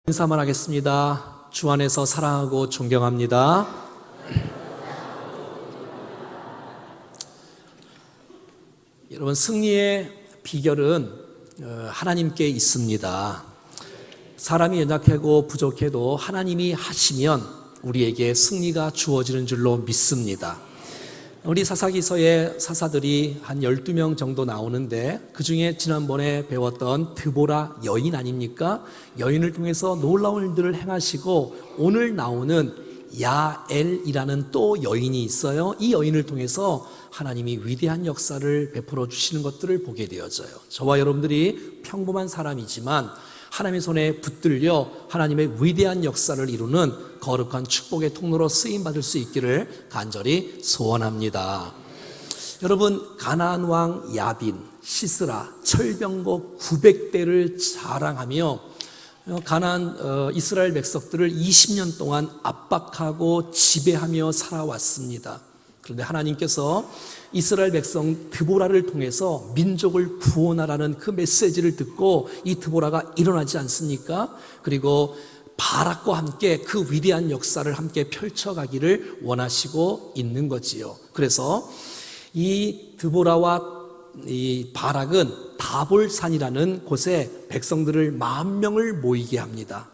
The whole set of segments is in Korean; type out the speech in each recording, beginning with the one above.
인사만 하겠습니다. 주 안에서 사랑하고 존경합니다. 여러분, 승리의 비결은 하나님께 있습니다. 사람이 연약하고 부족해도 하나님이 하시면 우리에게 승리가 주어지는 줄로 믿습니다. 우리 사사기서의 사사들이 한 12명 정도 나오는데, 그 중에 지난번에 배웠던 드보라 여인 아닙니까? 여인을 통해서 놀라운 일들을 행하시고, 오늘 나오는 야엘이라는 또 여인이 있어요. 이 여인을 통해서 하나님이 위대한 역사를 베풀어 주시는 것들을 보게 되어져요. 저와 여러분들이 평범한 사람이지만 하나님의 손에 붙들려 하나님의 위대한 역사를 이루는 거룩한 축복의 통로로 쓰임받을 수 있기를 간절히 소원합니다. 여러분, 가나안 왕 야빈, 시스라, 철병거 900대를 자랑하며 가나안 이스라엘 백성들을 20년 동안 압박하고 지배하며 살아왔습니다. 그런데 하나님께서 이스라엘 백성 드보라를 통해서 민족을 구원하라는 그 메시지를 듣고 이 드보라가 일어나지 않습니까? 그리고 바락과 함께 그 위대한 역사를 함께 펼쳐가기를 원하시고 있는 거지요. 그래서 이 드보라와 이 바락은 다볼산이라는 곳에 백성들을 10,000명을 모이게 합니다.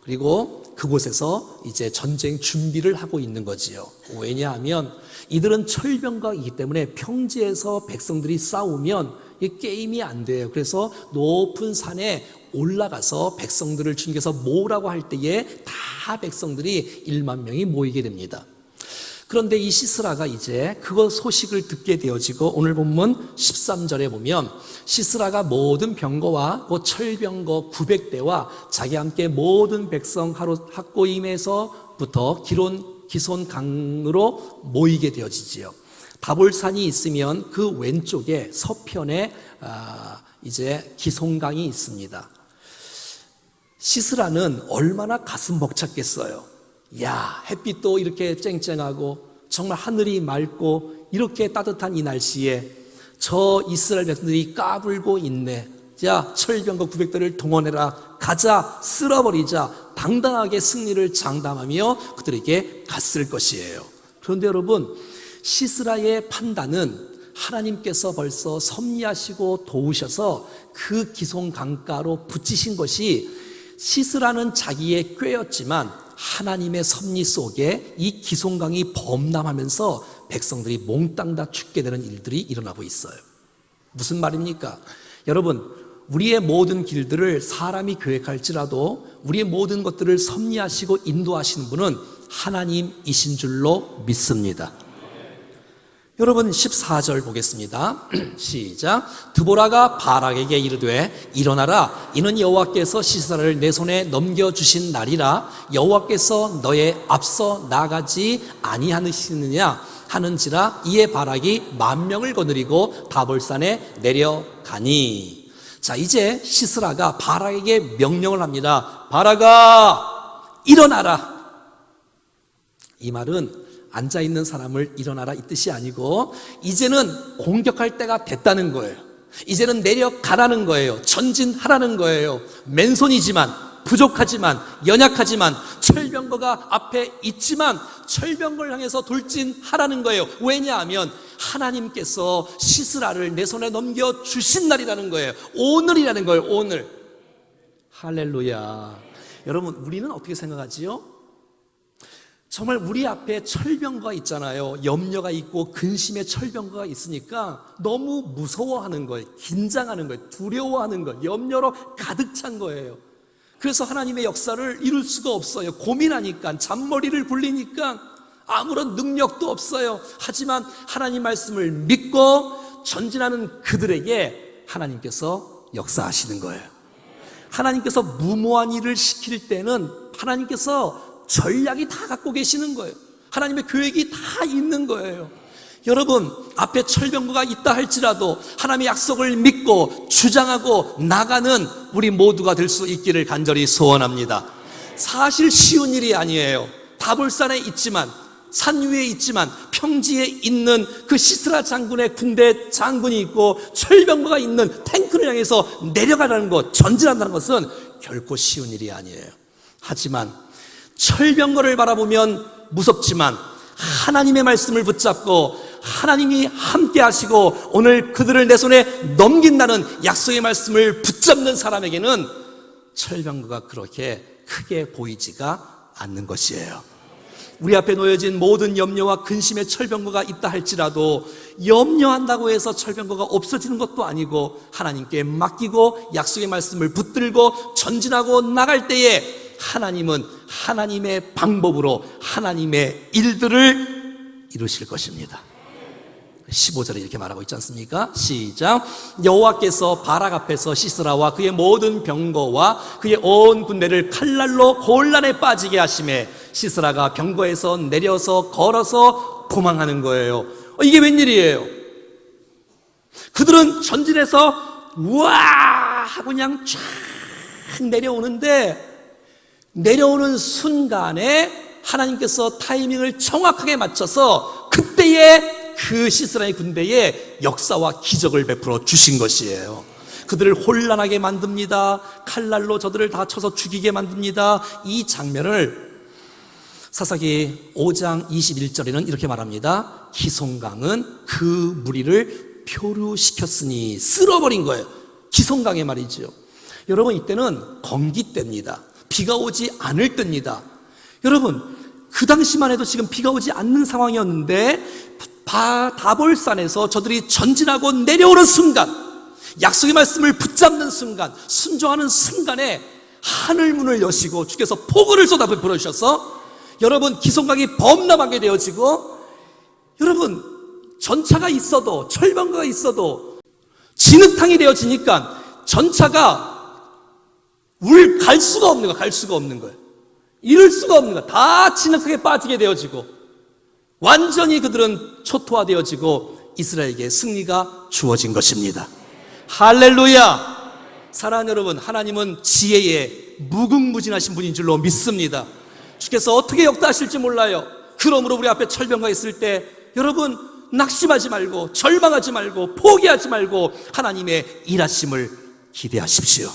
그리고 그곳에서 이제 전쟁 준비를 하고 있는 거지요. 왜냐하면 이들은 철병거이기 때문에 평지에서 백성들이 싸우면 이 게임이 안 돼요. 그래서 높은 산에 올라가서 백성들을 주님께서 모으라고 할 때에 다 백성들이 10,000명이 모이게 됩니다. 그런데 이 시스라가 이제 그거 소식을 듣게 되어지고, 오늘 본문 13절에 보면 시스라가 모든 병거와 그 철병거 900대와 자기와 함께 모든 백성 학고임에서부터 기손 강으로 모이게 되어지지요. 다볼산이 있으면 그 왼쪽에 서편에 이제 기손강이 있습니다. 시스라는 얼마나 가슴 벅찼겠어요. 야, 햇빛도 이렇게 쨍쨍하고 정말 하늘이 맑고 이렇게 따뜻한 이 날씨에 저 이스라엘 백성들이 까불고 있네. 자, 철병거 900대를 동원해라. 가자, 쓸어버리자. 당당하게 승리를 장담하며 그들에게 갔을 것이에요. 그런데 여러분, 시스라의 판단은 하나님께서 벌써 섭리하시고 도우셔서 그 기손 강가로 붙이신 것이, 시스라는 자기의 꾀였지만 하나님의 섭리 속에 이 기손강이 범람하면서 백성들이 몽땅 다 죽게 되는 일들이 일어나고 있어요. 무슨 말입니까? 여러분, 우리의 모든 길들을 사람이 계획할지라도 우리의 모든 것들을 섭리하시고 인도하시는 분은 하나님이신 줄로 믿습니다. 여러분, 14절 보겠습니다. 시작. 드보라가 바락에게 이르되 일어나라, 이는 여호와께서 시스라를 내 손에 넘겨주신 날이라. 여호와께서 너의 앞서 나가지 아니하시느냐 하는지라. 이에 바락이 10,000명을 거느리고 다볼산에 내려가니. 자, 이제 시스라가 바락에게 명령을 합니다. 바락아, 일어나라. 이 말은 앉아있는 사람을 일어나라 이 뜻이 아니고, 이제는 공격할 때가 됐다는 거예요. 이제는 내려가라는 거예요. 전진하라는 거예요. 맨손이지만, 부족하지만, 연약하지만, 철병거가 앞에 있지만 철병거를 향해서 돌진하라는 거예요. 왜냐하면 하나님께서 시스라를 내 손에 넘겨주신 날이라는 거예요. 오늘이라는 거예요. 오늘. 할렐루야. 여러분, 우리는 어떻게 생각하지요? 정말 우리 앞에 철병거가 있잖아요. 염려가 있고 근심의 철병거가 있으니까 너무 무서워하는 거예요. 긴장하는 거예요. 두려워하는 거예요. 염려로 가득 찬 거예요. 그래서 하나님의 역사를 이룰 수가 없어요. 고민하니까, 잔머리를 굴리니까 아무런 능력도 없어요. 하지만 하나님 말씀을 믿고 전진하는 그들에게 하나님께서 역사하시는 거예요. 하나님께서 무모한 일을 시킬 때는 하나님께서 전략이 다 갖고 계시는 거예요. 하나님의 계획이 다 있는 거예요. 여러분, 앞에 철병거가 있다 할지라도 하나님의 약속을 믿고 주장하고 나가는 우리 모두가 될 수 있기를 간절히 소원합니다. 사실 쉬운 일이 아니에요. 다볼산에 있지만, 산 위에 있지만 평지에 있는 그 시스라 장군의 군대 장군이 있고 철병거가 있는 탱크를 향해서 내려가라는 것, 전진한다는 것은 결코 쉬운 일이 아니에요. 하지만 철병거를 바라보면 무섭지만 하나님의 말씀을 붙잡고 하나님이 함께 하시고 오늘 그들을 내 손에 넘긴다는 약속의 말씀을 붙잡는 사람에게는 철병거가 그렇게 크게 보이지가 않는 것이에요. 우리 앞에 놓여진 모든 염려와 근심의 철병거가 있다 할지라도 염려한다고 해서 철병거가 없어지는 것도 아니고 하나님께 맡기고 약속의 말씀을 붙들고 전진하고 나갈 때에 하나님은 하나님의 방법으로 하나님의 일들을 이루실 것입니다. 15절에 이렇게 말하고 있지 않습니까? 시작. 여호와께서 바락 앞에서 시스라와 그의 모든 병거와 그의 온 군대를 칼날로 곤란에 빠지게 하심에 시스라가 병거에서 내려서 걸어서 도망하는 거예요. 이게 웬일이에요? 그들은 전진해서 우와 하고 그냥 쫙 내려오는 순간에 하나님께서 타이밍을 정확하게 맞춰서 그때에 그 시스라의 군대에 역사와 기적을 베풀어 주신 것이에요. 그들을 혼란하게 만듭니다. 칼날로 저들을 다 쳐서 죽이게 만듭니다. 이 장면을 사사기 5장 21절에는 이렇게 말합니다. 기송강은 그 무리를 표류시켰으니 쓸어버린 거예요. 기송강의 말이죠. 여러분, 이때는 건기 때입니다. 비가 오지 않을 때입니다. 여러분, 그 당시만 해도 지금 비가 오지 않는 상황이었는데 다볼산에서 저들이 전진하고 내려오는 순간, 약속의 말씀을 붙잡는 순간, 순종하는 순간에 하늘문을 여시고 주께서 폭우를 쏟아 베풀어 주셔서 여러분 기송강이 범람하게 되어지고, 여러분 전차가 있어도 철병거가 있어도 진흙탕이 되어지니까 전차가 갈 수가 없는 거예요. 이럴 수가 없는 거예요. 다 진흙탕에 빠지게 되어지고 완전히 그들은 초토화되어지고 이스라엘에게 승리가 주어진 것입니다. 할렐루야! 사랑하는 여러분, 하나님은 지혜에 무궁무진하신 분인 줄로 믿습니다. 주께서 어떻게 역사하실지 몰라요. 그러므로 우리 앞에 철병가 있을 때 여러분 낙심하지 말고 절망하지 말고 포기하지 말고 하나님의 일하심을 기대하십시오.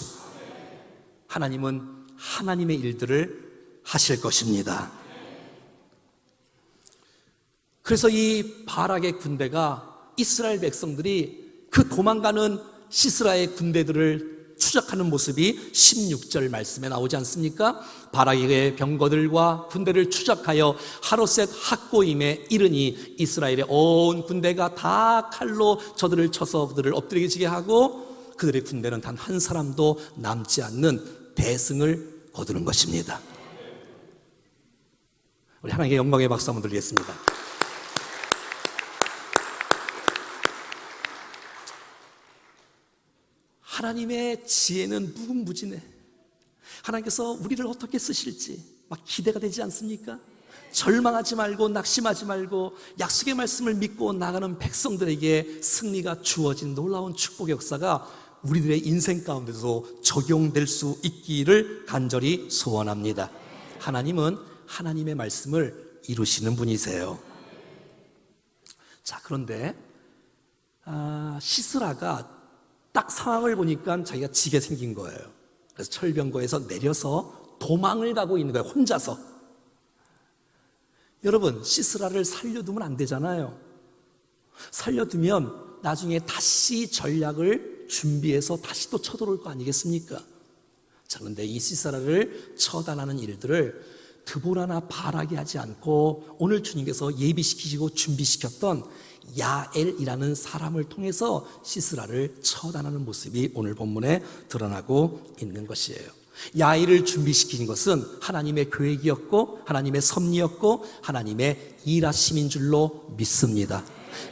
하나님은 하나님의 일들을 하실 것입니다. 그래서 이 바락의 군대가, 이스라엘 백성들이 그 도망가는 시스라의 군대들을 추적하는 모습이 16절 말씀에 나오지 않습니까? 바락의 병거들과 군대를 추적하여 하로셋 학고임에 이르니 이스라엘의 온 군대가 다 칼로 저들을 쳐서 그들을 엎드리게 하고 그들의 군대는 단 한 사람도 남지 않는 대승을 거두는 것입니다. 우리 하나님께 영광의 박수 한번 드리겠습니다. 하나님의 지혜는 무궁무진해. 하나님께서 우리를 어떻게 쓰실지 막 기대가 되지 않습니까? 절망하지 말고 낙심하지 말고 약속의 말씀을 믿고 나가는 백성들에게 승리가 주어진 놀라운 축복의 역사가 우리들의 인생 가운데서 적용될 수 있기를 간절히 소원합니다. 하나님은 하나님의 말씀을 이루시는 분이세요. 자, 그런데 시스라가 딱 상황을 보니까 자기가 지게 생긴 거예요. 그래서 철병거에서 내려서 도망을 가고 있는 거예요. 혼자서. 여러분, 시스라를 살려두면 안 되잖아요. 살려두면 나중에 다시 전략을 준비해서 다시 또 쳐들어올 거 아니겠습니까? 자, 그런데 이 시스라를 처단하는 일들을 드보라나 바락이 하지 않고 오늘 주님께서 예비시키시고 준비시켰던 야엘이라는 사람을 통해서 시스라를 처단하는 모습이 오늘 본문에 드러나고 있는 것이에요. 야엘을 준비시킨 것은 하나님의 계획이었고 하나님의 섭리였고 하나님의 일하심인 줄로 믿습니다.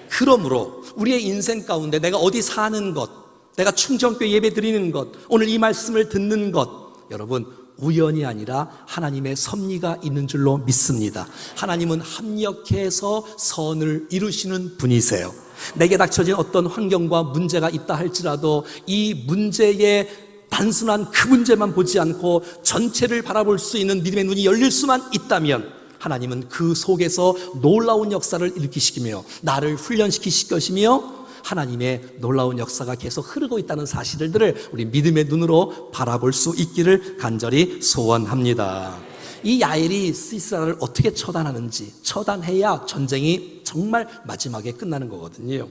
그러므로 우리의 인생 가운데 내가 어디 사는 것, 내가 충정교회 예배 드리는 것, 오늘 이 말씀을 듣는 것, 여러분 우연이 아니라 하나님의 섭리가 있는 줄로 믿습니다. 하나님은 합력해서 선을 이루시는 분이세요. 내게 닥쳐진 어떤 환경과 문제가 있다 할지라도 이 문제에 단순한 그 문제만 보지 않고 전체를 바라볼 수 있는 믿음의 눈이 열릴 수만 있다면 하나님은 그 속에서 놀라운 역사를 일으키시며 나를 훈련시키실 것이며 하나님의 놀라운 역사가 계속 흐르고 있다는 사실들을 우리 믿음의 눈으로 바라볼 수 있기를 간절히 소원합니다. 이 야엘이 시스라를 어떻게 처단하는지, 처단해야 전쟁이 정말 마지막에 끝나는 거거든요.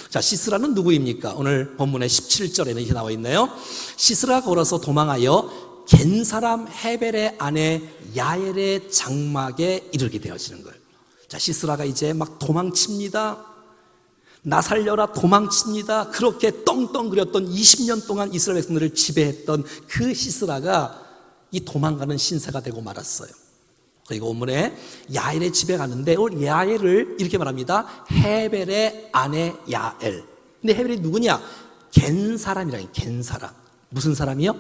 자, 시스라는 누구입니까? 오늘 본문의 17절에는 이렇게 나와 있네요. 시스라가 걸어서 도망하여 겐 사람 헤벨의 아내 야엘의 장막에 이르게 되어지는 거예요. 자, 시스라가 이제 막 도망칩니다. 나 살려라 도망칩니다. 그렇게 떵떵거렸던 20년 동안 이스라엘 백성들을 지배했던 그 시스라가 이 도망가는 신세가 되고 말았어요. 그리고 본문에 야엘의 집에 가는데 야엘을 이렇게 말합니다. 헤벨의 아내 야엘. 근데 헤벨이 누구냐? 겐 사람이라니. 겐 사람. 무슨 사람이요?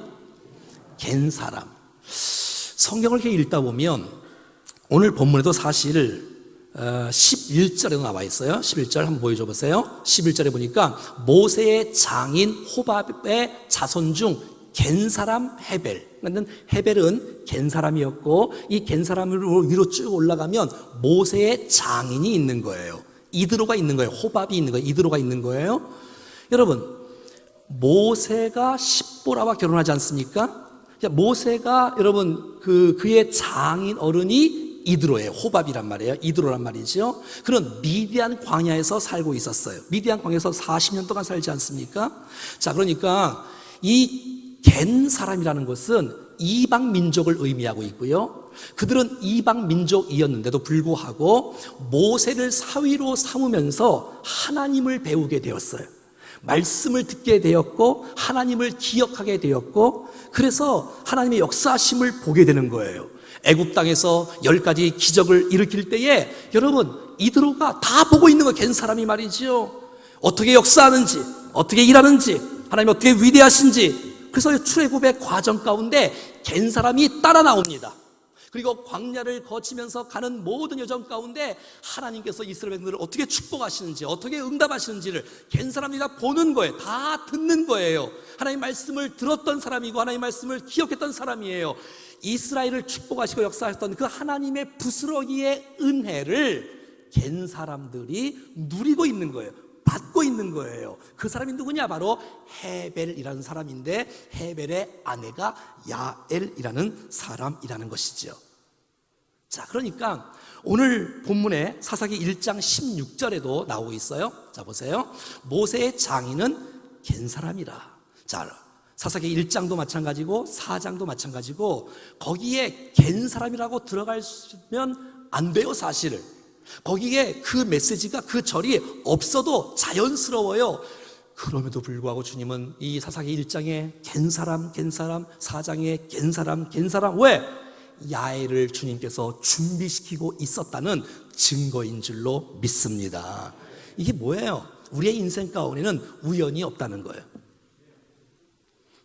겐 사람. 성경을 이렇게 읽다 보면 오늘 본문에도 사실 11절에도 나와 있어요. 11절 한번 보여줘 보세요. 11절에 보니까 모세의 장인 호밥의 자손 중 겐 사람 헤벨. 헤벨은 겐 사람이었고 이 겐 사람으로 위로 쭉 올라가면 모세의 장인이 있는 거예요. 이드로가 있는 거예요. 호밥이 있는 거예요. 이드로가 있는 거예요. 여러분, 모세가 십보라와 결혼하지 않습니까? 모세가 여러분 그의 장인 어른이 이드로예요. 호밥이란 말이에요. 이드로란 말이죠. 그런 미디안 광야에서 살고 있었어요. 미디안 광야에서 40년 동안 살지 않습니까? 자, 그러니까 이 겐 사람이라는 것은 이방 민족을 의미하고 있고요. 그들은 이방 민족이었는데도 불구하고 모세를 사위로 삼으면서 하나님을 배우게 되었어요. 말씀을 듣게 되었고 하나님을 기억하게 되었고 그래서 하나님의 역사하심을 보게 되는 거예요. 애굽 땅에서 10가지 기적을 일으킬 때에 여러분 이드로가 다 보고 있는 거예요. 겐 사람이 말이죠. 어떻게 역사하는지, 어떻게 일하는지, 하나님 어떻게 위대하신지. 그래서 출애굽의 과정 가운데 겐 사람이 따라 나옵니다. 그리고 광야를 거치면서 가는 모든 여정 가운데 하나님께서 이스라엘 백성들을 어떻게 축복하시는지, 어떻게 응답하시는지를 겐 사람이 다 보는 거예요. 다 듣는 거예요. 하나님 말씀을 들었던 사람이고 하나님 말씀을 기억했던 사람이에요. 이스라엘을 축복하시고 역사하셨던 그 하나님의 부스러기의 은혜를 겐 사람들이 누리고 있는 거예요. 받고 있는 거예요. 그 사람이 누구냐? 바로 헤벨이라는 사람인데 헤벨의 아내가 야엘이라는 사람이라는 것이죠. 자, 그러니까 오늘 본문에 사사기 1장 16절에도 나오고 있어요. 자, 보세요. 모세의 장인은 겐 사람이라. 자, 사사기 1장도 마찬가지고 4장도 마찬가지고 거기에 겐 사람이라고 들어가면 안 돼요, 사실을. 거기에 그 메시지가 그 절이 없어도 자연스러워요. 그럼에도 불구하고 주님은 이 사사기 1장에 겐 사람, 4장에 겐 사람. 왜? 야엘을 주님께서 준비시키고 있었다는 증거인 줄로 믿습니다. 이게 뭐예요? 우리의 인생 가운데는 우연이 없다는 거예요.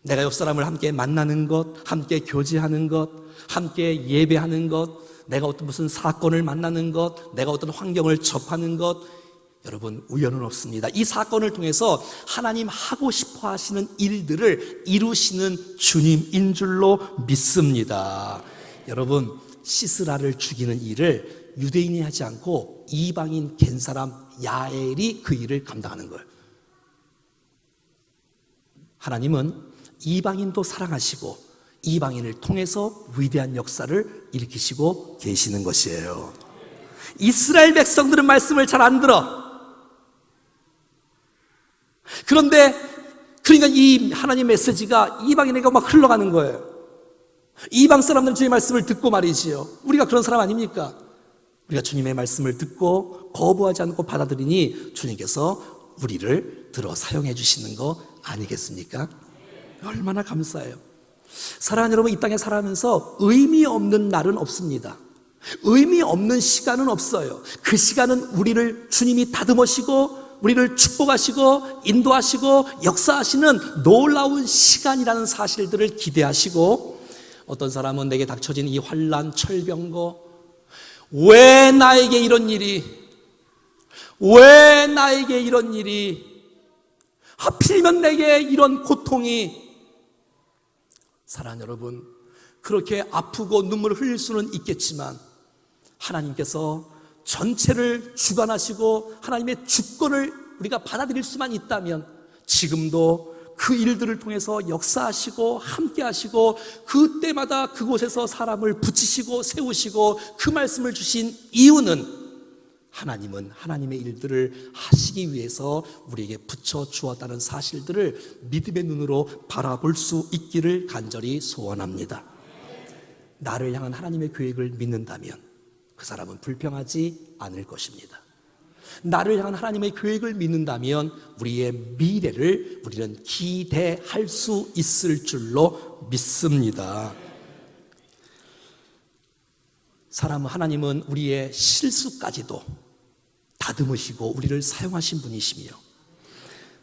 내가 옆 사람을 함께 만나는 것, 함께 교제하는 것, 함께 예배하는 것, 내가 어떤 무슨 사건을 만나는 것, 내가 어떤 환경을 접하는 것, 여러분 우연은 없습니다. 이 사건을 통해서 하나님 하고 싶어 하시는 일들을 이루시는 주님인 줄로 믿습니다. 여러분, 시스라를 죽이는 일을 유대인이 하지 않고 이방인 겐 사람 야엘이 그 일을 감당하는 거예요. 하나님은 이방인도 사랑하시고 이방인을 통해서 위대한 역사를 일으키시고 계시는 것이에요. 이스라엘 백성들은 말씀을 잘 안 들어. 그런데 그러니까 이 하나님 메시지가 이방인에게 막 흘러가는 거예요. 이방 사람들은 주의 말씀을 듣고 말이지요. 우리가 그런 사람 아닙니까? 우리가 주님의 말씀을 듣고 거부하지 않고 받아들이니 주님께서 우리를 들어 사용해 주시는 거 아니겠습니까? 얼마나 감사해요. 사랑하는 여러분, 이 땅에 살아가면서 의미 없는 날은 없습니다. 의미 없는 시간은 없어요. 그 시간은 우리를 주님이 다듬으시고 우리를 축복하시고 인도하시고 역사하시는 놀라운 시간이라는 사실들을 기대하시고, 어떤 사람은 내게 닥쳐진 이 환난, 철병거, 왜 나에게 이런 일이, 왜 나에게 이런 일이, 하필이면 내게 이런 고통이. 사랑하는 여러분, 그렇게 아프고 눈물을 흘릴 수는 있겠지만 하나님께서 전체를 주관하시고 하나님의 주권을 우리가 받아들일 수만 있다면 지금도 그 일들을 통해서 역사하시고 함께하시고 그때마다 그곳에서 사람을 붙이시고 세우시고 그 말씀을 주신 이유는 하나님은 하나님의 일들을 하시기 위해서 우리에게 붙여 주었다는 사실들을 믿음의 눈으로 바라볼 수 있기를 간절히 소원합니다. 나를 향한 하나님의 계획을 믿는다면 그 사람은 불평하지 않을 것입니다. 나를 향한 하나님의 계획을 믿는다면 우리의 미래를 우리는 기대할 수 있을 줄로 믿습니다. 하나님은 우리의 실수까지도 다듬으시고 우리를 사용하신 분이시며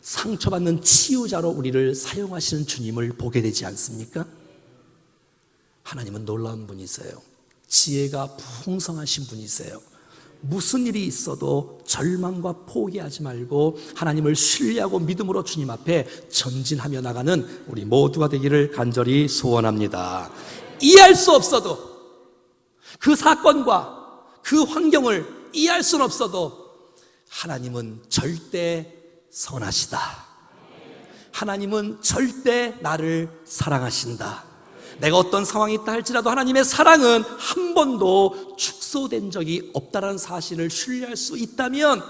상처받는 치유자로 우리를 사용하시는 주님을 보게 되지 않습니까? 하나님은 놀라운 분이세요. 지혜가 풍성하신 분이세요. 무슨 일이 있어도 절망과 포기하지 말고 하나님을 신뢰하고 믿음으로 주님 앞에 전진하며 나가는 우리 모두가 되기를 간절히 소원합니다. 이해할 수 없어도 그 사건과 그 환경을 이해할 수는 없어도 하나님은 절대 선하시다. 하나님은 절대 나를 사랑하신다. 내가 어떤 상황이 있다 할지라도 하나님의 사랑은 한 번도 축소된 적이 없다는 사실을 신뢰할 수 있다면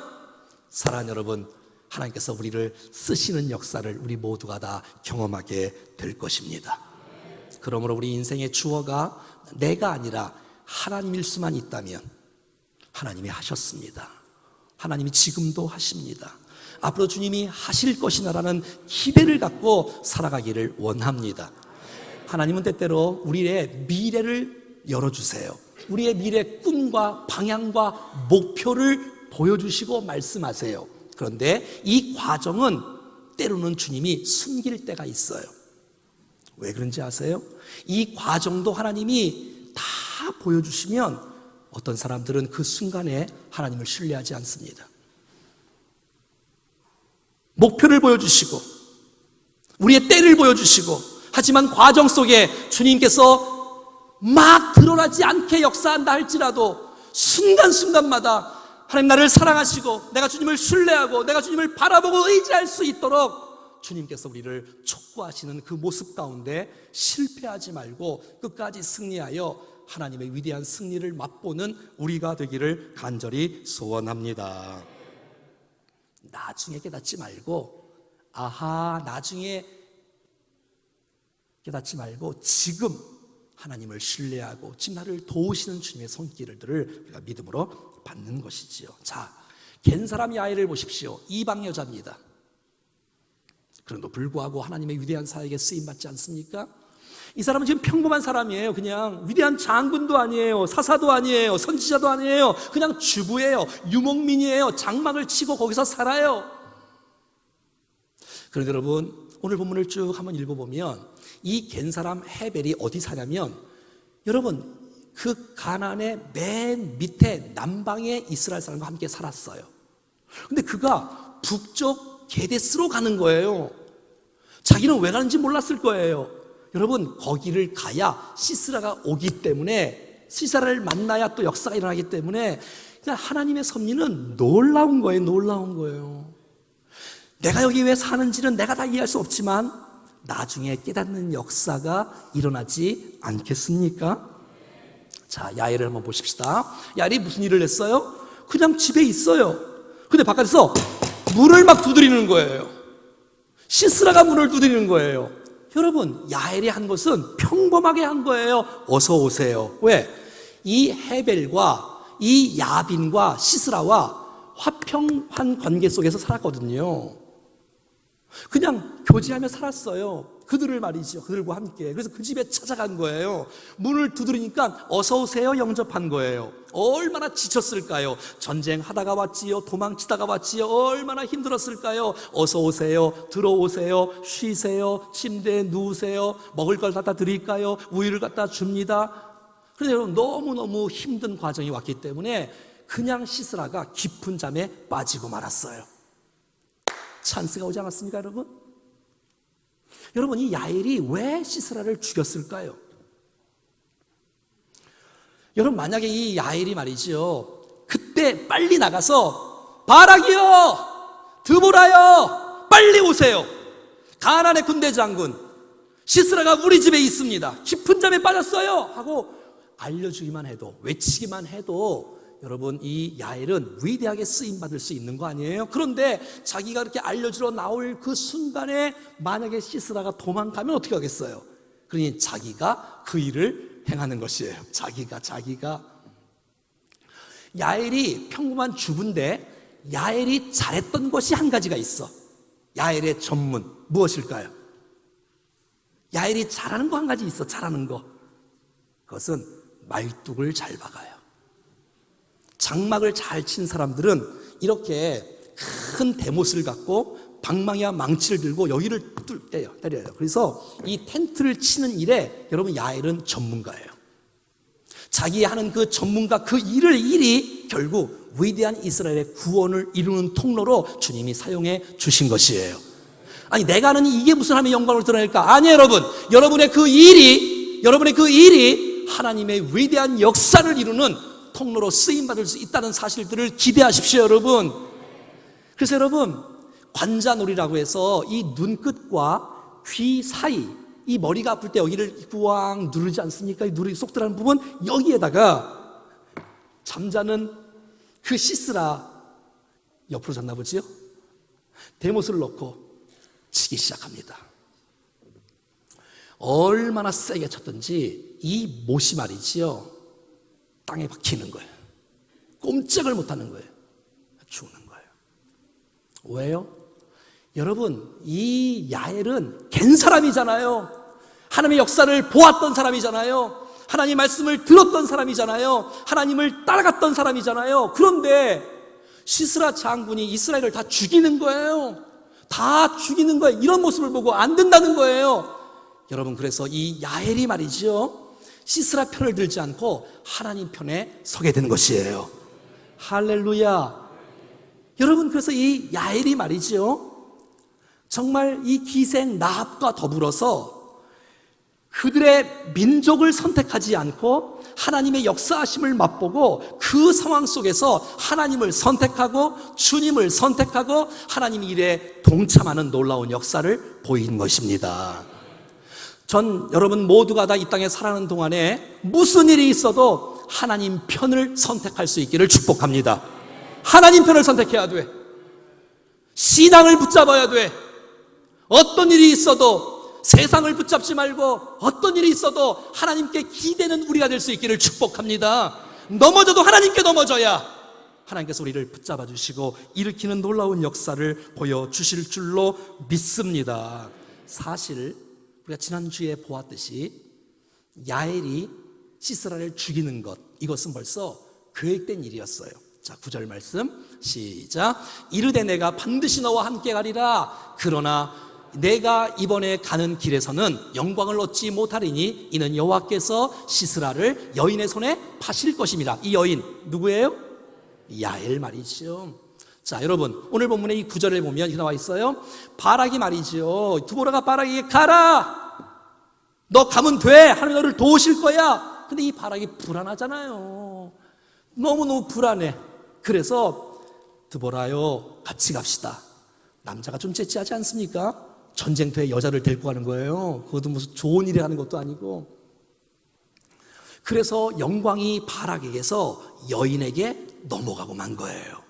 사랑하는 여러분, 하나님께서 우리를 쓰시는 역사를 우리 모두가 다 경험하게 될 것입니다. 그러므로 우리 인생의 주어가 내가 아니라 하나님일 수만 있다면 하나님이 하셨습니다. 하나님이 지금도 하십니다. 앞으로 주님이 하실 것이라는 기대를 갖고 살아가기를 원합니다. 하나님은 때때로 우리의 미래를 열어주세요. 우리의 미래 꿈과 방향과 목표를 보여주시고 말씀하세요. 그런데 이 과정은 때로는 주님이 숨길 때가 있어요. 왜 그런지 아세요? 이 과정도 하나님이 다 보여주시면 어떤 사람들은 그 순간에 하나님을 신뢰하지 않습니다. 목표를 보여주시고 우리의 때를 보여주시고 하지만 과정 속에 주님께서 막 드러나지 않게 역사한다 할지라도 순간순간마다 하나님 나를 사랑하시고 내가 주님을 신뢰하고 내가 주님을 바라보고 의지할 수 있도록 주님께서 우리를 촉구하시는 그 모습 가운데 실패하지 말고 끝까지 승리하여 하나님의 위대한 승리를 맛보는 우리가 되기를 간절히 소원합니다. 나중에 깨닫지 말고 나중에 깨닫지 말고 지금 하나님을 신뢰하고 지금 나를 도우시는 주님의 손길들을 우리가 믿음으로 받는 것이지요. 자, 겐사람 야엘을 보십시오. 이방 여자입니다. 그런데도 불구하고 하나님의 위대한 사역에 쓰임받지 않습니까? 이 사람은 지금 평범한 사람이에요. 그냥 위대한 장군도 아니에요. 사사도 아니에요. 선지자도 아니에요. 그냥 주부예요. 유목민이에요. 장막을 치고 거기서 살아요. 그런데 여러분, 오늘 본문을 쭉 한번 읽어보면 이 겐사람 헤벨이 어디 사냐면 여러분 그 가나안의 맨 밑에 남방의 이스라엘 사람과 함께 살았어요. 근데 그가 북쪽 게데스로 가는 거예요. 자기는 왜 가는지 몰랐을 거예요. 여러분 거기를 가야 시스라가 오기 때문에 시스라를 만나야 또 역사가 일어나기 때문에 그냥 하나님의 섭리는 놀라운 거예요. 내가 여기 왜 사는지는 내가 다 이해할 수 없지만 나중에 깨닫는 역사가 일어나지 않겠습니까? 자, 야엘을 한번 보십시다. 야엘이 무슨 일을 했어요? 그냥 집에 있어요. 근데 바깥에서 문을 막 두드리는 거예요. 시스라가 문을 두드리는 거예요. 여러분, 야엘이 한 것은 평범하게 한 거예요. 어서 오세요. 왜? 이 헤벨과 이 야빈과 시스라와 화평한 관계 속에서 살았거든요. 그냥 교제하며 살았어요. 그들을 말이죠. 그들과 함께. 그래서 그 집에 찾아간 거예요. 문을 두드리니까 어서 오세요 영접한 거예요. 얼마나 지쳤을까요? 전쟁하다가 왔지요. 도망치다가 왔지요. 얼마나 힘들었을까요? 어서 오세요. 들어오세요. 쉬세요. 침대에 누우세요. 먹을 걸 갖다 드릴까요? 우유를 갖다 줍니다. 그런데 여러분 너무너무 힘든 과정이 왔기 때문에 그냥 시스라가 깊은 잠에 빠지고 말았어요. 찬스가 오지 않았습니까, 여러분? 여러분, 이 야엘이 왜 시스라를 죽였을까요? 여러분, 만약에 이 야엘이 말이죠, 그때 빨리 나가서 바락이여! 드보라여 빨리 오세요. 가나안의 군대 장군 시스라가 우리 집에 있습니다. 깊은 잠에 빠졌어요 하고 알려주기만 해도, 외치기만 해도 여러분 이 야엘은 위대하게 쓰임받을 수 있는 거 아니에요? 그런데 자기가 그렇게 알려주러 나올 그 순간에 만약에 시스라가 도망가면 어떻게 하겠어요? 그러니 자기가 그 일을 행하는 것이에요. 자기가 야엘이 평범한 주부인데 야엘이 잘했던 것이 한 가지가 있어. 야엘의 전문 무엇일까요? 야엘이 잘하는 거 한 가지 있어. 잘하는 거. 그것은 말뚝을 잘 박아요. 장막을 잘 친 사람들은 이렇게 큰 대못을 갖고 방망이와 망치를 들고 여기를 때려요. 그래서 이 텐트를 치는 일에 여러분 야엘은 전문가예요. 자기 하는 그 전문가 그 일이 결국 위대한 이스라엘의 구원을 이루는 통로로 주님이 사용해 주신 것이에요. 아니 내가 하는 이게 무슨 하나님의 영광을 드러낼까? 아니에요 여러분. 여러분의 그 일이 하나님의 위대한 역사를 이루는 통로로 쓰임받을 수 있다는 사실들을 기대하십시오 여러분. 그래서 여러분 관자놀이라고 해서 이 눈끝과 귀 사이, 이 머리가 아플 때 여기를 구왕 누르지 않습니까? 이 누르기 쏙 들어가는 부분, 여기에다가 잠자는 그 시스라 옆으로 잤나 보지요? 대못을 넣고 치기 시작합니다. 얼마나 세게 쳤든지 이 못이 말이지요 땅에 박히는 거예요. 꼼짝을 못하는 거예요. 죽는 거예요. 왜요? 여러분 이 야엘은 갠 사람이잖아요. 하나님의 역사를 보았던 사람이잖아요. 하나님의 말씀을 들었던 사람이잖아요. 하나님을 따라갔던 사람이잖아요. 그런데 시스라 장군이 이스라엘을 다 죽이는 거예요. 다 죽이는 거예요. 이런 모습을 보고 안 된다는 거예요. 여러분 그래서 이 야엘이 말이죠 시스라 편을 들지 않고 하나님 편에 서게 되는 것이에요. 할렐루야. 여러분 그래서 이 야엘이 말이죠 정말 이 기생 나합과 더불어서 그들의 민족을 선택하지 않고 하나님의 역사하심을 맛보고 그 상황 속에서 하나님을 선택하고 주님을 선택하고 하나님 일에 동참하는 놀라운 역사를 보인 것입니다. 전 여러분 모두가 다 이 땅에 살아가는 동안에 무슨 일이 있어도 하나님 편을 선택할 수 있기를 축복합니다. 하나님 편을 선택해야 돼. 신앙을 붙잡아야 돼. 어떤 일이 있어도 세상을 붙잡지 말고 어떤 일이 있어도 하나님께 기대는 우리가 될 수 있기를 축복합니다. 넘어져도 하나님께 넘어져야 하나님께서 우리를 붙잡아 주시고 일으키는 놀라운 역사를 보여주실 줄로 믿습니다. 사실 우리가 지난주에 보았듯이 야엘이 시스라를 죽이는 것, 이것은 벌써 계획된 일이었어요. 자, 9절 말씀 시작. 이르되 내가 반드시 너와 함께 가리라. 그러나 내가 이번에 가는 길에서는 영광을 얻지 못하리니 이는 여호와께서 시스라를 여인의 손에 파실 것입니다. 이 여인 누구예요? 야엘 말이죠. 자, 여러분 오늘 본문의 이 9절에 보면 이렇게 나와 있어요. 바락이 말이죠 드보라가 바락에게 가라. 너 가면 돼. 하나님 너를 도우실 거야. 근데 이 바락이 불안하잖아요. 너무너무 불안해. 그래서 드보라요 같이 갑시다. 남자가 좀 째째하지 않습니까? 전쟁터에 여자를 데리고 가는 거예요. 그것도 무슨 좋은 일에 가는 것도 아니고. 그래서 영광이 바락에게서 여인에게 넘어가고 만 거예요.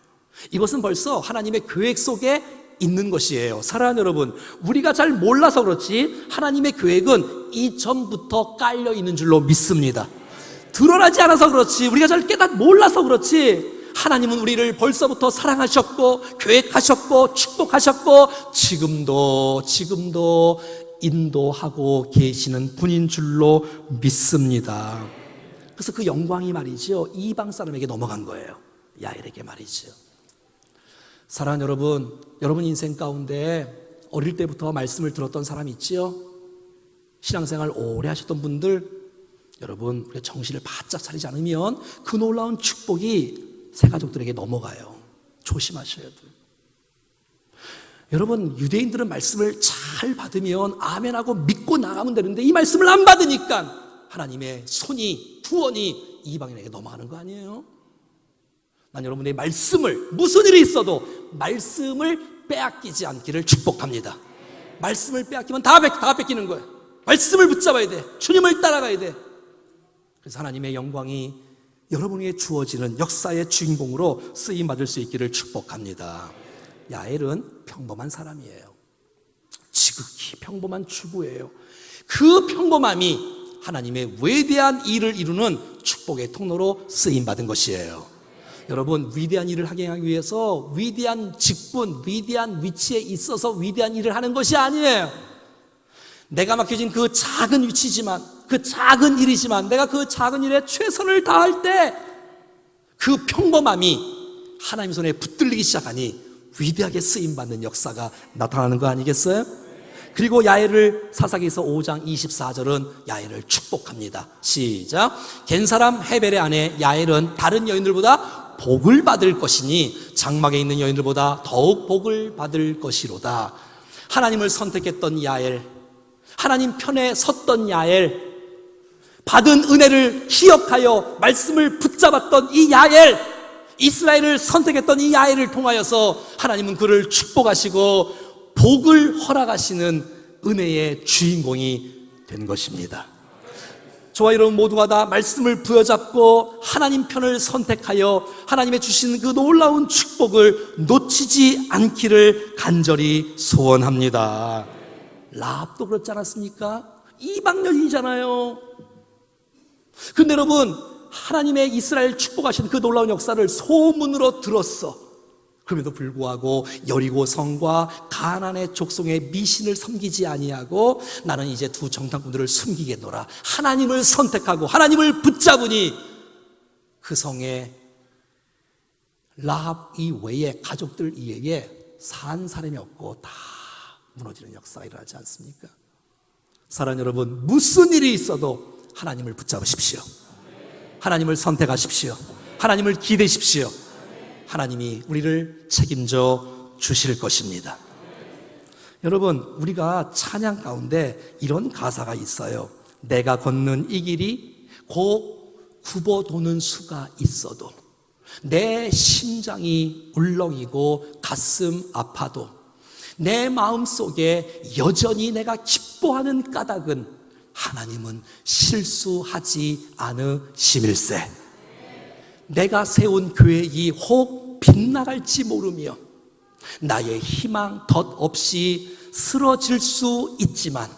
이것은 벌써 하나님의 계획 속에 있는 것이에요. 사랑하는 여러분, 우리가 잘 몰라서 그렇지 하나님의 계획은 이전부터 깔려 있는 줄로 믿습니다. 드러나지 않아서 그렇지, 우리가 잘 몰라서 그렇지 하나님은 우리를 벌써부터 사랑하셨고 계획하셨고 축복하셨고 지금도 인도하고 계시는 분인 줄로 믿습니다. 그래서 그 영광이 말이죠 이방 사람에게 넘어간 거예요. 야엘에게 말이죠. 사랑하는 여러분, 여러분 인생 가운데 어릴 때부터 말씀을 들었던 사람 있지요? 신앙생활 오래 하셨던 분들, 여러분 우리가 정신을 바짝 차리지 않으면 그 놀라운 축복이 새 가족들에게 넘어가요. 조심하셔야 돼요. 여러분 유대인들은 말씀을 잘 받으면 아멘하고 믿고 나가면 되는데 이 말씀을 안 받으니까 하나님의 손이, 구원이 이방인에게 넘어가는 거 아니에요? 난 여러분의 말씀을, 무슨 일이 있어도 말씀을 빼앗기지 않기를 축복합니다. 말씀을 빼앗기면 다 뺏기는 거예요. 말씀을 붙잡아야 돼. 주님을 따라가야 돼. 그래서 하나님의 영광이 여러분에게 주어지는 역사의 주인공으로 쓰임받을 수 있기를 축복합니다. 야엘은 평범한 사람이에요. 지극히 평범한 주부예요. 그 평범함이 하나님의 위대한 일을 이루는 축복의 통로로 쓰임받은 것이에요. 여러분, 위대한 일을 하기 위해서 위대한 직분, 위대한 위치에 있어서 위대한 일을 하는 것이 아니에요. 내가 맡겨진 그 작은 위치지만, 그 작은 일이지만 내가 그 작은 일에 최선을 다할 때 그 평범함이 하나님 손에 붙들리기 시작하니 위대하게 쓰임받는 역사가 나타나는 거 아니겠어요? 그리고 야엘을 사사기서 5장 24절은 야엘을 축복합니다. 시작. 겐사람 헤벨의 아내 야엘은 다른 여인들보다 복을 받을 것이니 장막에 있는 여인들보다 더욱 복을 받을 것이로다. 하나님을 선택했던 야엘, 하나님 편에 섰던 야엘, 받은 은혜를 기억하여 말씀을 붙잡았던 이 야엘, 이스라엘을 선택했던 이 야엘을 통하여서 하나님은 그를 축복하시고 복을 허락하시는 은혜의 주인공이 된 것입니다. 저와 여러분 모두가 다 말씀을 부여잡고 하나님 편을 선택하여 하나님의 주신 그 놀라운 축복을 놓치지 않기를 간절히 소원합니다. 라합도 그렇지 않았습니까? 이방 여인이잖아요. 근데 여러분, 하나님의 이스라엘 축복하신 그 놀라운 역사를 소문으로 들었어. 그럼에도 불구하고 여리고 성과 가나안의 족속의 미신을 섬기지 아니하고 나는 이제 두 정탐꾼들을 숨기겠노라. 하나님을 선택하고 하나님을 붙잡으니 그 성에 라합 이외에 가족들 이외에 산 사람이 없고 다 무너지는 역사가 일어나지 않습니까? 사랑하는 여러분, 무슨 일이 있어도 하나님을 붙잡으십시오. 하나님을 선택하십시오. 하나님을 기대십시오. 하나님이 우리를 책임져 주실 것입니다. 여러분, 우리가 찬양 가운데 이런 가사가 있어요. 내가 걷는 이 길이 곧 굽어 도는 수가 있어도 내 심장이 울렁이고 가슴 아파도 내 마음속에 여전히 내가 기뻐하는 까닭은 하나님은 실수하지 않으심일세. 내가 세운 계획이 혹 빗나갈지 모르며 나의 희망 덧없이 쓰러질 수 있지만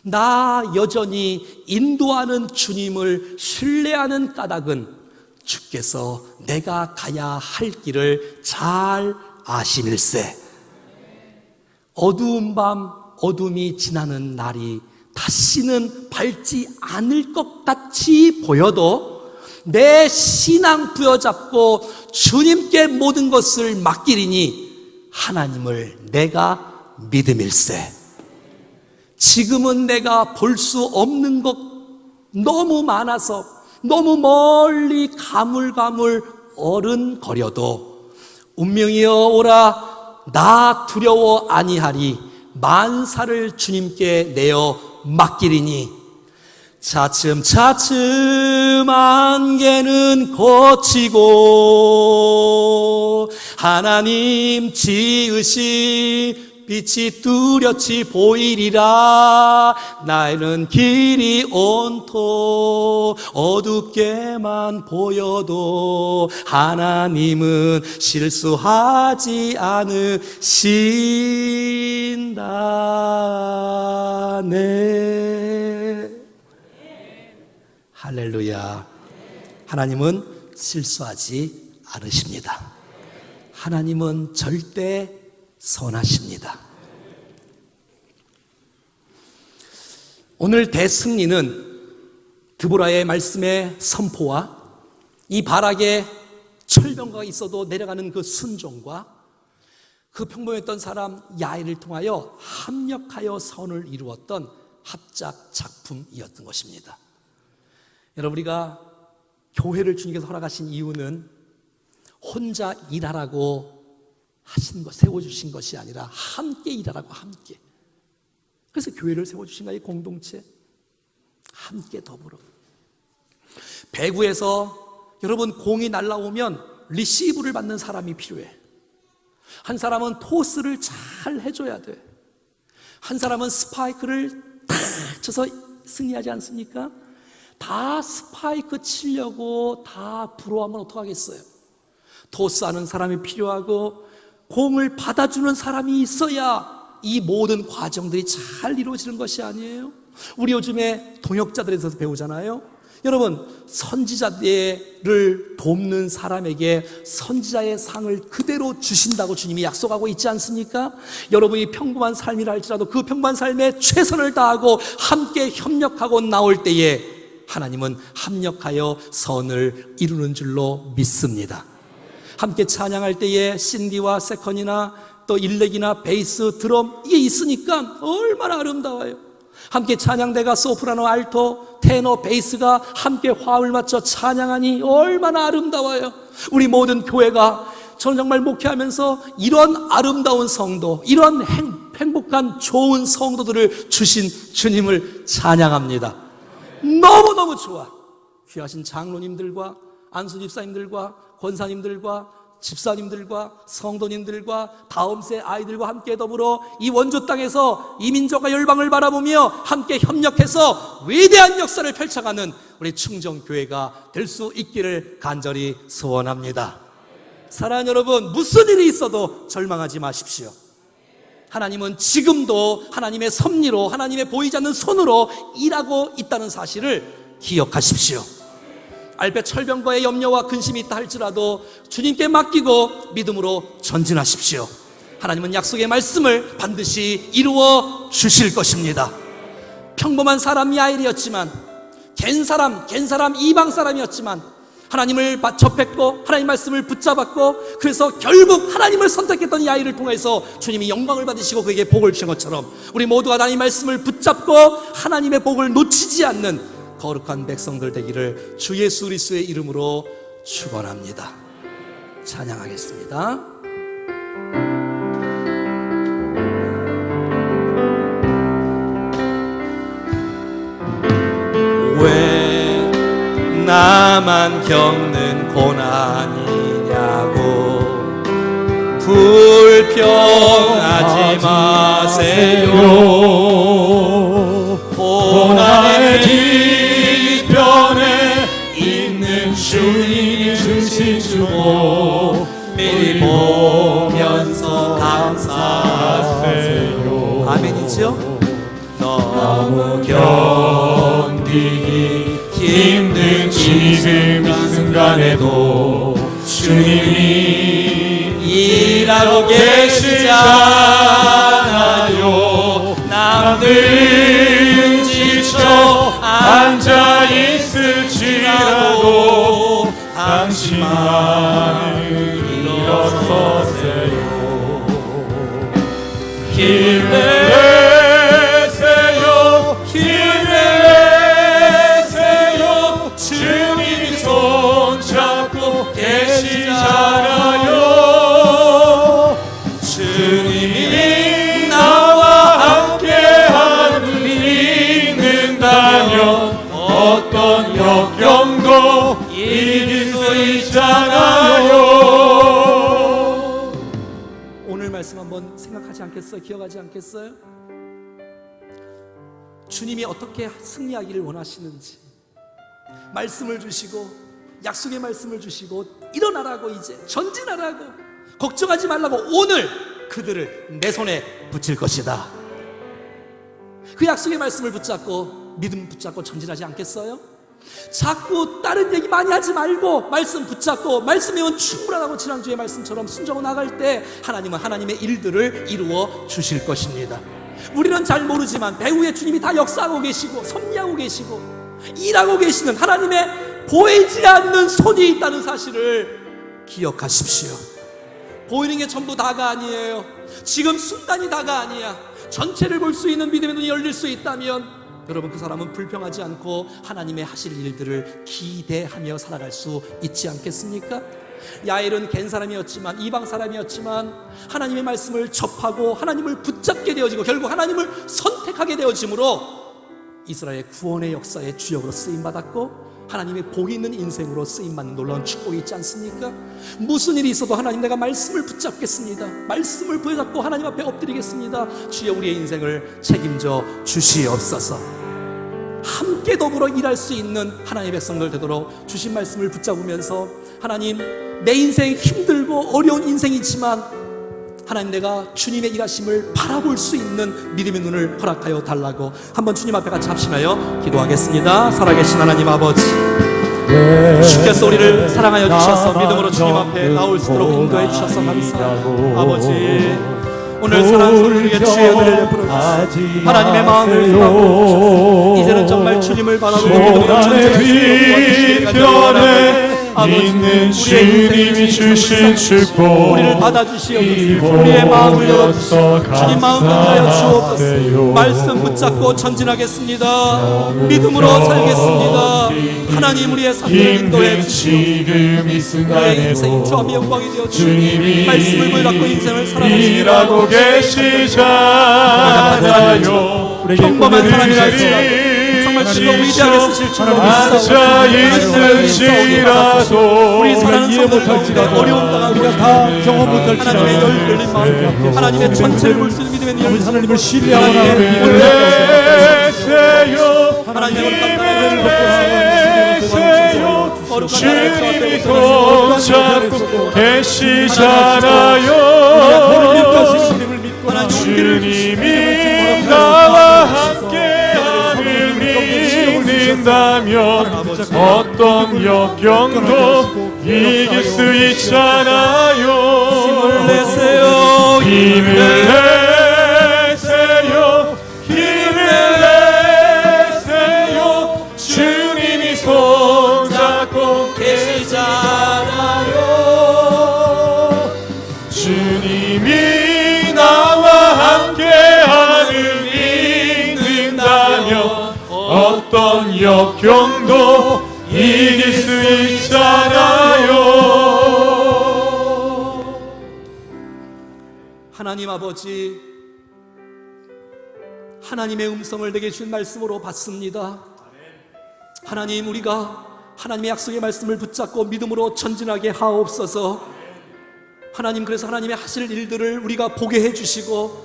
나 여전히 인도하는 주님을 신뢰하는 까닭은 주께서 내가 가야 할 길을 잘 아심일세. 어두운 밤 어둠이 지나는 날이 다시는 밝지 않을 것 같이 보여도 내 신앙 부여잡고 주님께 모든 것을 맡기리니 하나님을 내가 믿음일세. 지금은 내가 볼 수 없는 것 너무 많아서 너무 멀리 가물가물 어른거려도 운명이여 오라 나 두려워 아니하리 만사를 주님께 내어 맡기리니 차츰 안개는 걷히고 하나님 지으신 빛이 뚜렷이 보이리라. 나는 길이 온통 어둡게만 보여도 하나님은 실수하지 않으신다네. 할렐루야. 하나님은 실수하지 않으십니다. 하나님은 절대 선하십니다. 오늘 대승리는 드보라의 말씀의 선포와 이 바락의 철병거가 있어도 내려가는 그 순종과 그 평범했던 사람 야엘을 통하여 합력하여 선을 이루었던 합작 작품이었던 것입니다. 여러분, 우리가 교회를 주님께서 허락하신 이유는 혼자 일하라고 하신 것, 세워주신 것이 아니라 함께 일하라고, 함께. 그래서 교회를 세워주신 거예요. 공동체 함께 더불어. 배구에서 여러분 공이 날라오면 리시브를 받는 사람이 필요해. 한 사람은 토스를 잘 해줘야 돼. 한 사람은 스파이크를 탁 쳐서 승리하지 않습니까? 다 스파이크 치려고 다 부러워하면 어떡하겠어요? 토스하는 사람이 필요하고 공을 받아주는 사람이 있어야 이 모든 과정들이 잘 이루어지는 것이 아니에요? 우리 요즘에 동역자들에서 배우잖아요. 여러분, 선지자들을 돕는 사람에게 선지자의 상을 그대로 주신다고 주님이 약속하고 있지 않습니까? 여러분이 평범한 삶이라 할지라도 그 평범한 삶에 최선을 다하고 함께 협력하고 나올 때에 하나님은 합력하여 선을 이루는 줄로 믿습니다. 함께 찬양할 때에 신디와 세컨이나 또 일렉이나 베이스, 드럼 이게 있으니까 얼마나 아름다워요. 함께 찬양대가 소프라노, 알토, 테너, 베이스가 함께 화음을 맞춰 찬양하니 얼마나 아름다워요. 우리 모든 교회가, 저는 정말 목회하면서 이런 아름다운 성도, 이런 행복한 좋은 성도들을 주신 주님을 찬양합니다. 너무너무 좋아. 귀하신 장로님들과 안수 집사님들과 권사님들과 집사님들과 성도님들과 다음 세 아이들과 함께 더불어 이 원조 땅에서 이 민족과 열방을 바라보며 함께 협력해서 위대한 역사를 펼쳐가는 우리 충정교회가 될 수 있기를 간절히 소원합니다. 사랑하는 여러분, 무슨 일이 있어도 절망하지 마십시오. 하나님은 지금도 하나님의 섭리로, 하나님의 보이지 않는 손으로 일하고 있다는 사실을 기억하십시오. 알베 철병거의 염려와 근심이 있다 할지라도 주님께 맡기고 믿음으로 전진하십시오. 하나님은 약속의 말씀을 반드시 이루어 주실 것입니다. 평범한 사람 야일이었지만, 갠 사람 이방 사람이었지만 하나님을 접했고 하나님 말씀을 붙잡았고, 그래서 결국 하나님을 선택했던 야일을 통해서 주님이 영광을 받으시고 그에게 복을 주신 것처럼 우리 모두가 하나님 말씀을 붙잡고 하나님의 복을 놓치지 않는 거룩한 백성들 되기를 주 예수 그리스도의 이름으로 축원합니다. 찬양하겠습니다. 왜 나만 겪는 고난이냐고 불평하지 마세요. 고난의 뒤편에 있는 주님이 주신 축복 미리 보면서 감사하세요. 아멘이죠? 너무 견디기 힘든 지금 이 순간에도 주님이 일하고 계시잖아요. 남들 지쳐 앉아있을지라도 당신만을 일어서세요. 힘내세요, 힘내세요. 주님이 손잡고 계시잖아요. 주님이 나와 함께하는 믿는다면 어떤 역경도 이길 수 있잖아요. 오늘 말씀 한번 생각하지 않겠어요? 기억하지 않겠어요? 주님이 어떻게 승리하기를 원하시는지 말씀을 주시고, 약속의 말씀을 주시고, 일어나라고, 이제 전진하라고, 걱정하지 말라고, 오늘 그들을 내 손에 붙일 것이다. 그 약속의 말씀을 붙잡고 믿음 붙잡고 전진하지 않겠어요? 자꾸 다른 얘기 많이 하지 말고 말씀 붙잡고, 말씀이면 충분하다고 지난주의 말씀처럼 순종하고 나갈 때 하나님은 하나님의 일들을 이루어 주실 것입니다. 우리는 잘 모르지만 배후에 주님이 다 역사하고 계시고 섭리하고 계시고 일하고 계시는 하나님의 보이지 않는 손이 있다는 사실을 기억하십시오. 보이는 게 전부 다가 아니에요. 지금 순간이 다가 아니야. 전체를 볼 수 있는 믿음의 눈이 열릴 수 있다면 여러분, 그 사람은 불평하지 않고 하나님의 하실 일들을 기대하며 살아갈 수 있지 않겠습니까? 야일은 갠 사람이었지만, 이방 사람이었지만 하나님의 말씀을 접하고 하나님을 붙잡게 되어지고 결국 하나님을 선택하게 되어짐으로 이스라엘 구원의 역사의 주역으로 쓰임받았고, 하나님의 복이 있는 인생으로 쓰임받는 놀라운 축복이 있지 않습니까? 무슨 일이 있어도 하나님, 내가 말씀을 붙잡겠습니다. 말씀을 붙잡고 하나님 앞에 엎드리겠습니다. 주여, 우리의 인생을 책임져 주시옵소서. 함께 더불어 일할 수 있는 하나님의 백성들 되도록 주신 말씀을 붙잡으면서, 하나님, 내 인생 힘들고 어려운 인생이지만 하나님, 내가 주님의 일하심을 바라볼 수 있는 믿음의 눈을 허락하여 달라고 한번 주님 앞에 같이 합심하여 기도하겠습니다. 살아계신 하나님 아버지, 주께서 우리를 사랑하여 주셔서 믿음으로 주님 앞에 나올 수 있도록 인도해 주셔서 감사합니다. 아버지, 오늘 사랑 소리를 위해 주의 은혜를 베풀어주시고 하나님의 마음을 사랑하여 주셔서 이제는 정말 주님을 바라보고 믿음으로 전쟁하시기를 원하시옵소서. 있는 주님이 주신 축복 우리를 받아주시옵소서. 우리의 마음을 열어주시고 주님 마음 위하여 주옵소서. 말씀 붙잡고 전진하겠습니다. 믿음으로 살겠습니다. 하나님, 우리의 삶을 인도해 주시옵소서. 우리의 인생이 주함의 영광이 되어 주님 말씀을 붙잡고 인생을 살아가시기를 계시잖아요. 평범한 사람이라 할지라도 정말 주가 위대하게 쓰실 줄로 믿사오니 우리 사랑하는 성도들 가운데 어려움 당하고 우리가 다 경험 못할지라도 하나님의 열 열린 마음, 하나님의 전체를 볼 수 있는 믿음의 눈을 하나님을 신뢰하고 하나님의 주님이 손잡고 계시잖아요. 주님이 나와 함께함을 믿는다면 어떤 역경도 이길 수 있잖아요. 힘을 내세요. 힘을 내세요. 힘을 내세요. 주님이 손잡고 계시잖아요. 주님이 나와 함께함을 믿는다면 어떤 역경도 이길 수 있잖아요. 하나님 아버지, 하나님의 음성을 내게 주신 말씀으로 받습니다. 하나님, 우리가 하나님의 약속의 말씀을 붙잡고 믿음으로 전진하게 하옵소서. 하나님, 그래서 하나님의 하실 일들을 우리가 보게 해주시고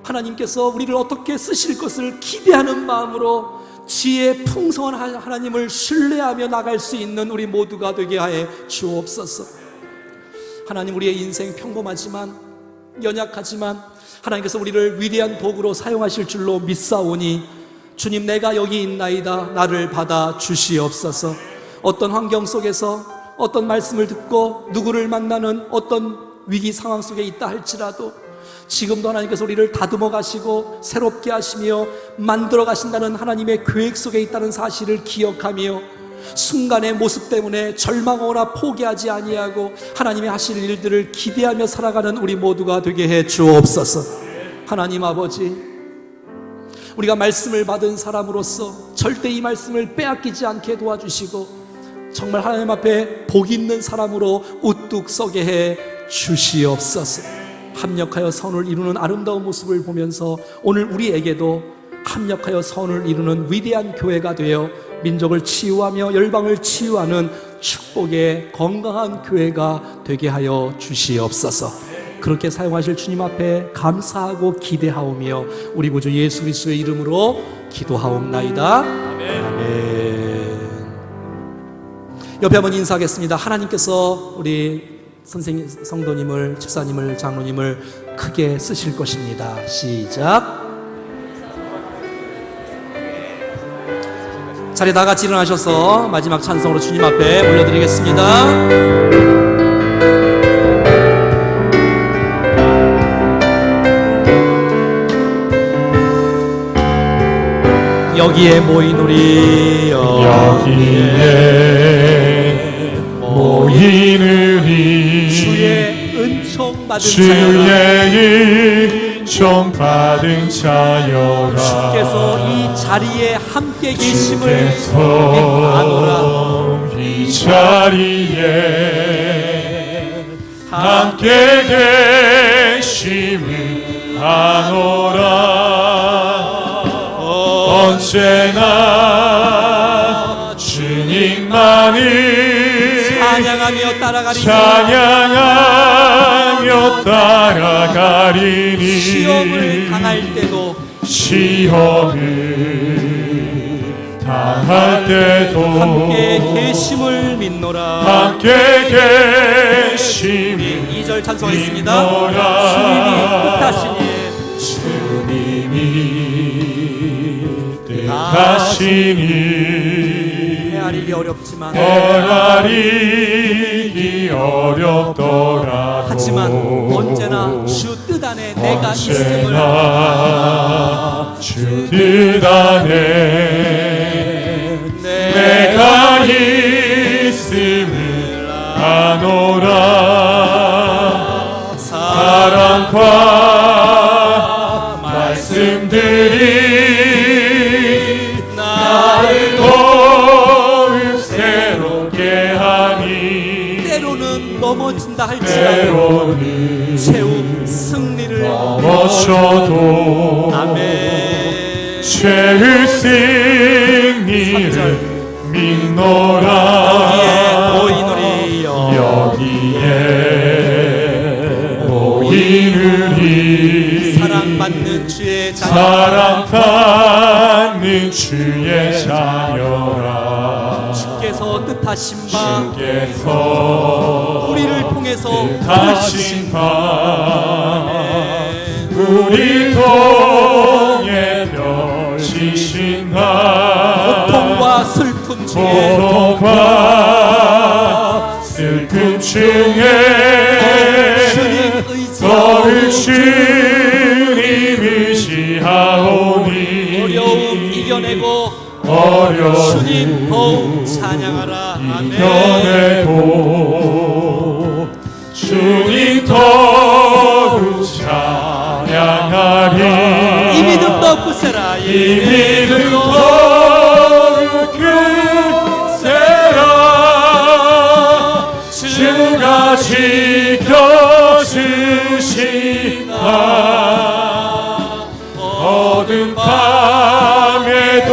하나님께서 우리를 어떻게 쓰실 것을 기대하는 마음으로 지혜의 풍성한 하나님을 신뢰하며 나갈 수 있는 우리 모두가 되게 하여 주옵소서. 하나님, 우리의 인생 평범하지만 연약하지만 하나님께서 우리를 위대한 도구로 사용하실 줄로 믿사오니 주님, 내가 여기 있나이다. 나를 받아 주시옵소서. 어떤 환경 속에서 어떤 말씀을 듣고 누구를 만나는 어떤 위기 상황 속에 있다 할지라도 지금도 하나님께서 우리를 다듬어 가시고 새롭게 하시며 만들어 가신다는 하나님의 계획 속에 있다는 사실을 기억하며 순간의 모습 때문에 절망하거나 포기하지 아니하고 하나님의 하실 일들을 기대하며 살아가는 우리 모두가 되게 해 주옵소서. 하나님 아버지, 우리가 말씀을 받은 사람으로서 절대 이 말씀을 빼앗기지 않게 도와주시고 정말 하나님 앞에 복 있는 사람으로 우뚝 서게 해 주시옵소서. 합력하여 선을 이루는 아름다운 모습을 보면서 오늘 우리에게도 합력하여 선을 이루는 위대한 교회가 되어 민족을 치유하며 열방을 치유하는 축복의 건강한 교회가 되게 하여 주시옵소서. 그렇게 사용하실 주님 앞에 감사하고 기대하오며 우리 구주 예수 그리스도의 이름으로 기도하옵나이다. 아멘. 옆에 한번 인사하겠습니다. 하나님께서 우리 선생님, 성도님을, 집사님을, 장로님을 크게 쓰실 것입니다. 시작. 자리에 다 같이 일어나셔서 마지막 찬송으로 주님 앞에 올려드리겠습니다. 여기에 모인 우리, 여기에 모인 우리, 주의 은총 받은 주의 자여라. 은총 받은 자여라. 주께서 이 자리에 함께 계심을 주께서 아노라. 이 자리에 함께 계심을 아노라. 언제나 주님만 하나님 찬양하며 따라가리니 찬양하며 따라가리니 시험을 당할 때도 시험을 당할 때도 함께 계심을 믿노라. 함께 계심을 2절 찬송하겠습니다. 믿노라. 주님이 뜻하시니 헤아리기 어렵지만 헤아리기 어렵더라도 하지만 언제나 주 뜻 안에 내가 있음을 언제나 주 뜻 안에 내가 있음을 아노라. 사랑과 말씀들이 나를 더욱 새롭게 하니 때로는 넘어진다 할지라도 때로는 최후 승리를 넘어져도 아멘. 최후 승리를 믿노라. 보이노리여 여기에 보이느니 사랑받는 주의 자녀 사랑받는 주의 자녀라. 주께서 뜻하신 바 주께서 우리를 통해서 뜻하신 바 우리 통해 펼치신 바 고통과 슬픔 중에 고통과 슬픔 중에 주님 더욱 의지하오니 주님 의지하오니 어려움 이겨내고 어려움 주님 더욱 찬양하라. 아멘. 이겨내고 주님 더욱 찬양하리. 이 믿음 더 굳세라. 이 믿음 더욱 굳세라. 주가 지켜주신다. 어두운 밤에도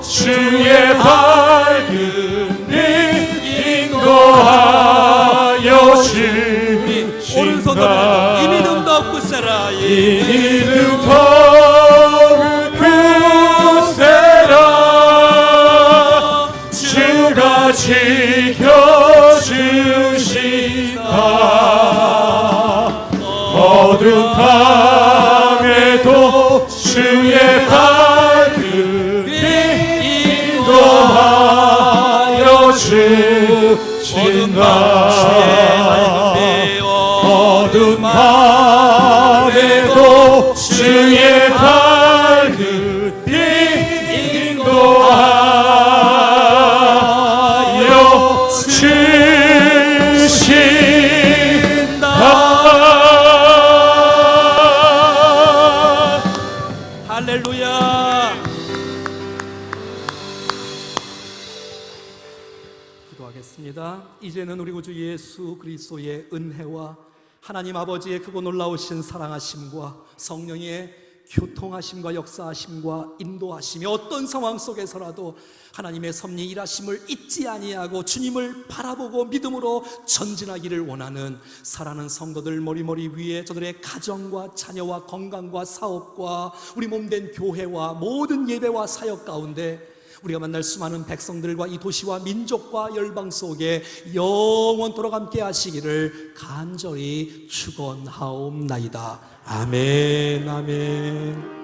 주의 밝은 빛 인도하여 주신다. 오른손으로 이 믿음 더 굳세라. 이 믿음 더욱 굳세라. 주가 지켜주신다. 어두운 밤에도 주의 밝은 빛 인도하여 주신다. 어두운 밤에도 주의 밝은 빛 인도하여 주신다. 할렐루야. 기도하겠습니다. 이제는 우리 구주 예수 그리스도의 은혜와 하나님 아버지의 크고 놀라우신 사랑하심과 성령의 교통하심과 역사하심과 인도하심이 어떤 상황 속에서라도 하나님의 섭리 일하심을 잊지 아니하고 주님을 바라보고 믿음으로 전진하기를 원하는 사랑하는 성도들 머리머리 위에 저들의 가정과 자녀와 건강과 사업과 우리 몸된 교회와 모든 예배와 사역 가운데 우리가 만날 수많은 백성들과 이 도시와 민족과 열방 속에 영원토록 함께 하시기를 간절히 축원하옵나이다. 아멘. 아멘.